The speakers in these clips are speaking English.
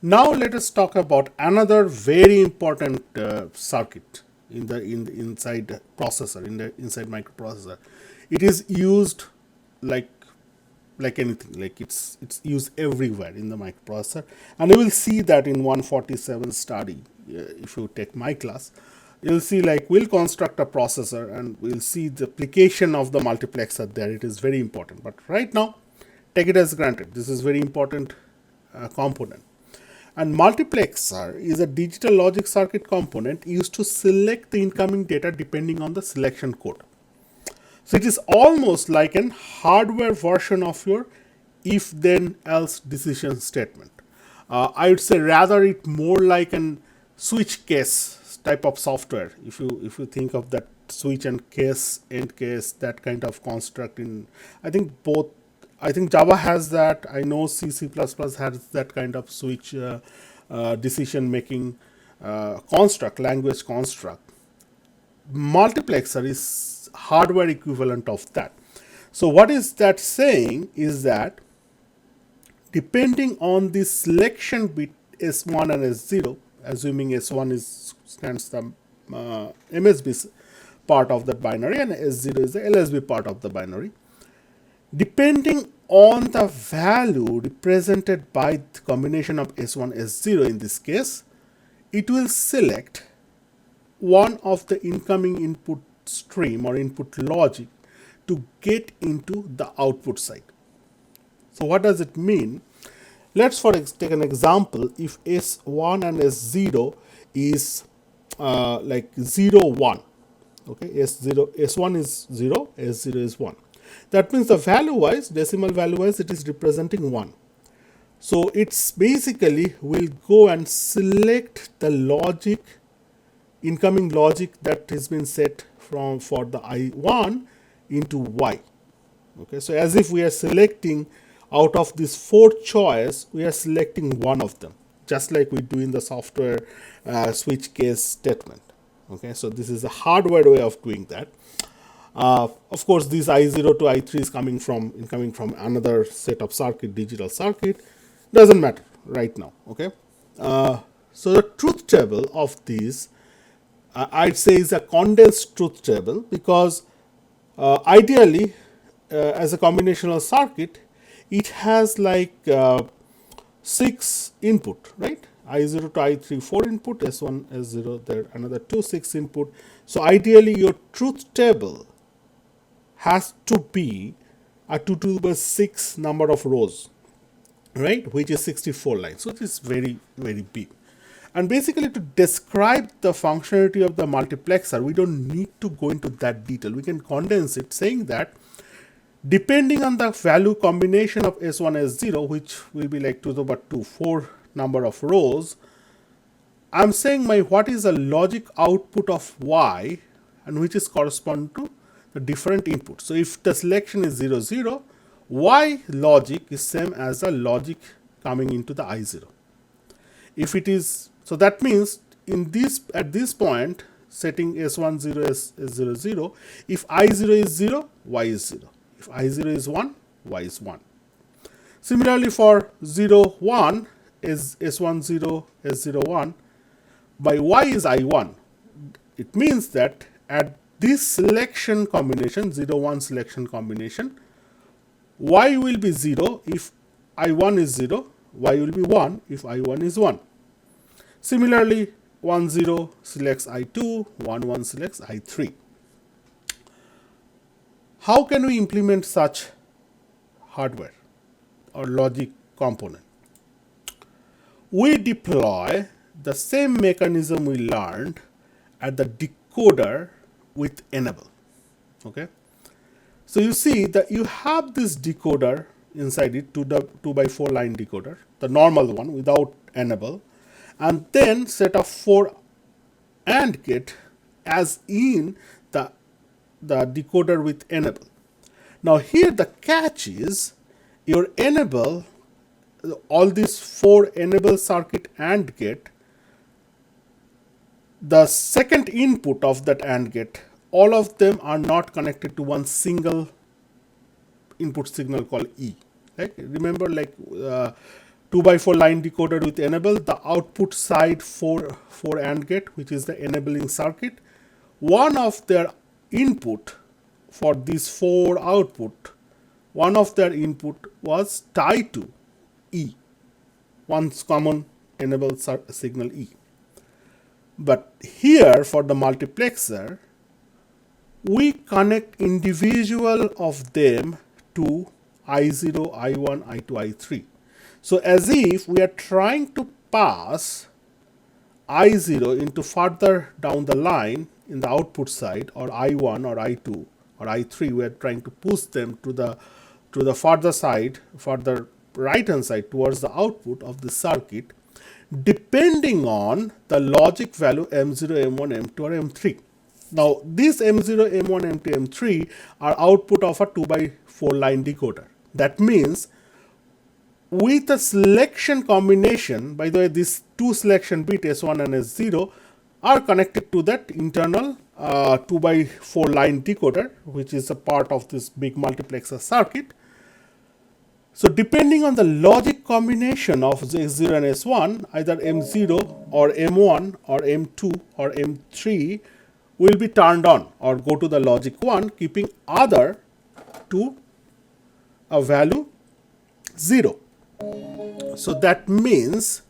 Now let us talk about another very important circuit in the inside processor, inside microprocessor. It is used like anything, like it's used everywhere in the microprocessor, and you will see that in 147 study. If you take my class, you'll see like we'll construct a processor and we'll see the application of the multiplexer there. It is very important, but right now take it as granted this is very important component. And multiplexer is a digital logic circuit component used to select the incoming data depending on the selection code. So it is almost like an hardware version of your if then else decision statement. I would say rather it more like an switch case type of software. If you think of that switch and case, end case, that kind of construct in, I think both, I think Java has that. I know C++ has that kind of switch decision making construct, language construct. Multiplexer is hardware equivalent of that. So what is that saying is that depending on the selection bit S1 and S0, assuming S1 stands the MSB part of the binary and S0 is the LSB part of the binary, depending on the value represented by the combination of S1 S0 in this case, it will select one of the incoming input stream or input logic to get into the output side. So what does it mean? Let's take an example. If S1 and S0 is like 0, 1, okay, S1 is 0, S0 is 1. That means the value wise, decimal value wise, it is representing 1. So it's basically will go and select the logic, incoming logic that has been set for the I1 into Y. Okay, so as if we are selecting out of these 4 choice, we are selecting one of them, just like we do in the software switch case statement. Okay, so this is a hardware way of doing that. Of course, this I0 to I3 is coming from another set of circuit, digital circuit. Doesn't matter right now. Okay, so the truth table of these, I'd say, is a condensed truth table because ideally, as a combinational circuit, it has like 6 input, right? I0 to I3, 4 input, S1, S0, there another 2, 6 input. So ideally, your truth table has to be a 2 to the 6 number of rows, right? Which is 64 lines. So it is very, very big. And basically, to describe the functionality of the multiplexer, we don't need to go into that detail. We can condense it, saying that depending on the value combination of S1, S0, which will be like 2 to the power 2, 4 number of rows, I'm saying what is the logic output of Y, and which is correspond to the different inputs. So if the selection is 0, 0, Y logic is same as the logic coming into the I0. If it is, so that means in this, at this point, setting S1, 0, S0, 0, if I0 is 0, Y is 0. If I0 is 1, Y is 1. Similarly for 0, 1 is S1, 0, S0, 1, by Y is I1. It means that at this selection combination, 0, 1 selection combination, Y will be 0 if I1 is 0, Y will be 1 if I1 is 1. Similarly, 1, 0 selects I2, 1, 1 selects I3. How can we implement such hardware or logic component? We deploy the same mechanism we learned at the decoder with enable. Okay, so you see that you have this decoder inside it, 2 by 4 line decoder, the normal one without enable, and then set of 4 AND gate as in the decoder with enable. Now here the catch is your enable, all these 4 enable circuit AND gate, the second input of that AND gate, all of them are not connected to one single input signal called E. Right? Remember, like 2 by 4 line decoder with enable, the output side 4 AND gate, which is the enabling circuit. One of their input for these 4 output, one of their input was tied to E, one common enable signal E. But here for the multiplexer, we connect individual of them to I0, I1, I2, I3. So as if we are trying to pass I0 into further down the line in the output side, or I1 or I2 or I3, we are trying to push them to the further side, further right hand side towards the output of the circuit, depending on the logic value M0, M1, M2 or M3. Now these M0, M1, M2, M3 are output of a 2 by 4 line decoder. That means with a selection combination, by the way, these two selection bit S1 and S0 are connected to that internal 2 by 4 line decoder, which is a part of this big multiplexer circuit. So depending on the logic combination of S0 and S1, either M0 or M1 or M2 or M3 will be turned on or go to the logic 1, keeping other to a value 0. So that means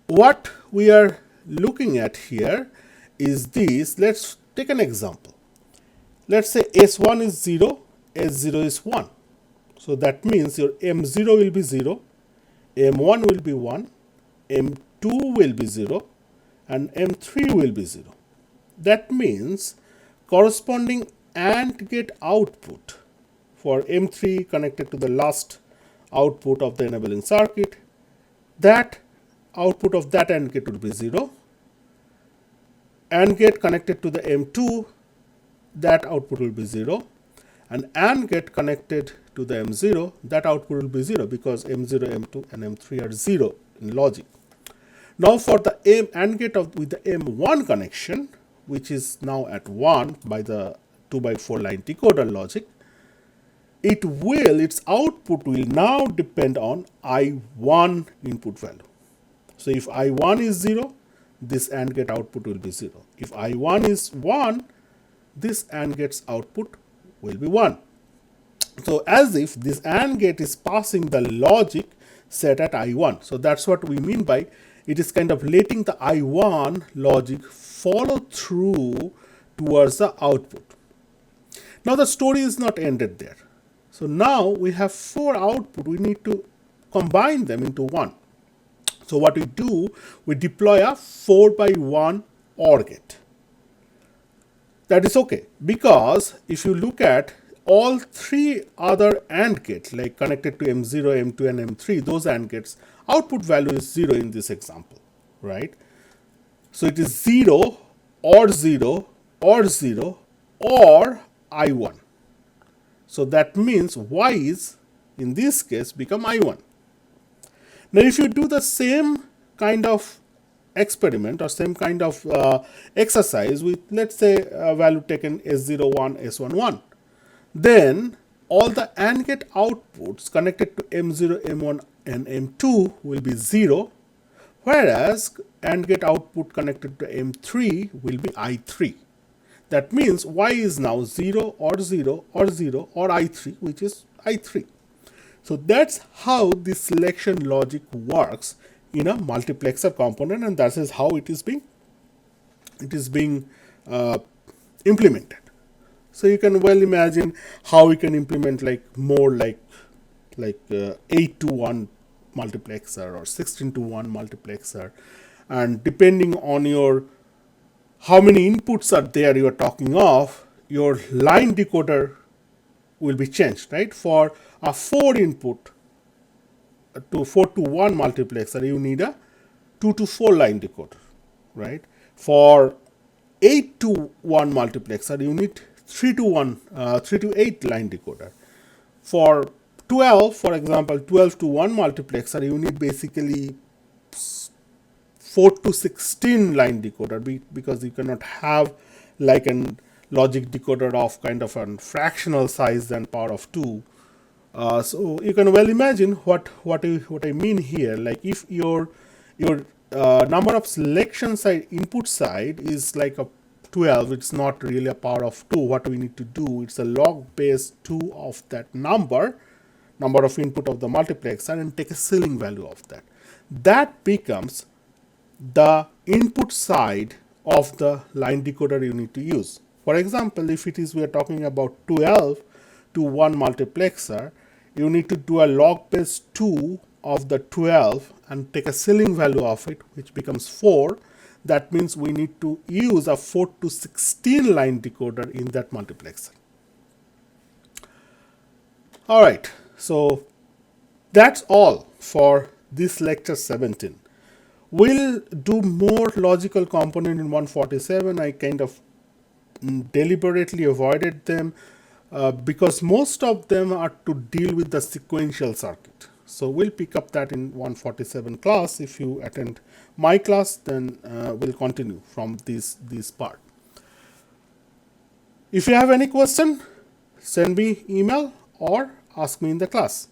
what we are looking at here is this. Let's take an example. Let's say S1 is 0, S0 is 1. So that means your M0 will be 0, M1 will be 1, M2 will be 0, and M3 will be 0. That means corresponding AND gate output for M3 connected to the last output of the enabling circuit, that output of that AND gate will be 0. AND gate connected to the M2, that output will be 0. And AND gate connected to the M0, that output will be 0 because M0, M2 and M3 are 0 in logic. Now for the AND gate with the M1 connection, which is now at 1 by the 2 by 4 line decoder logic, its output will now depend on I1 input value. So if I1 is 0, this AND gate output will be 0. If I1 is 1, this AND gate's output will be 1. So as if this AND gate is passing the logic set at I1. So that's what we mean by it is kind of letting the I1 logic follow through towards the output. Now the story is not ended there. So now we have 4 output. We need to combine them into 1. So what we do, we deploy a 4 by 1 OR gate. That is okay, because if you look at all 3 other AND gates, like connected to M0, M2 and M3, those AND gates, output value is 0 in this example, right? So it is 0 or 0 or 0 or I1. So that means Y's in this case become I1. Now if you do the same kind of experiment or same kind of exercise with, let's say, a value taken S01, S11, then all the AND gate outputs connected to M0, M1 and M2 will be 0, whereas AND gate output connected to M3 will be I3. That means Y is now 0 or 0 or 0 or I3, which is I3. So that's how this selection logic works in a multiplexer component, and that is how it is being implemented. So you can well imagine how we can implement more like 8 to 1 multiplexer or 16 to 1 multiplexer, and depending on your how many inputs are there you are talking of, your line decoder will be changed, right? For a 4 input to 4 to 1 multiplexer, you need a 2 to 4 line decoder, right? For 8 to 1 multiplexer, you need 3 to 8 line decoder. For 12, for example, 12 to 1 multiplexer, you need basically 4 to 16 line decoder, because you cannot have like a logic decoder of kind of a fractional size than power of 2 So you can well imagine what I mean here. Like if your number of selection side input side is like a 12, it's not really a power of 2. What we need to do, it's a log base 2 of that number of input of the multiplexer, and take a ceiling value of that. That becomes the input side of the line decoder you need to use. For example, if it is we are talking about 12 to 1 multiplexer, you need to do a log base 2 of the 12 and take a ceiling value of it, which becomes 4. That means we need to use a 4 to 16 line decoder in that multiplexer. All right, so that's all for this lecture 17. We'll do more logical component in 147. I kind of deliberately avoided them because most of them are to deal with the sequential circuit. So we'll pick up that in 147 class. If you attend my class, then we'll continue from this part. If you have any question, send me email or ask me in the class.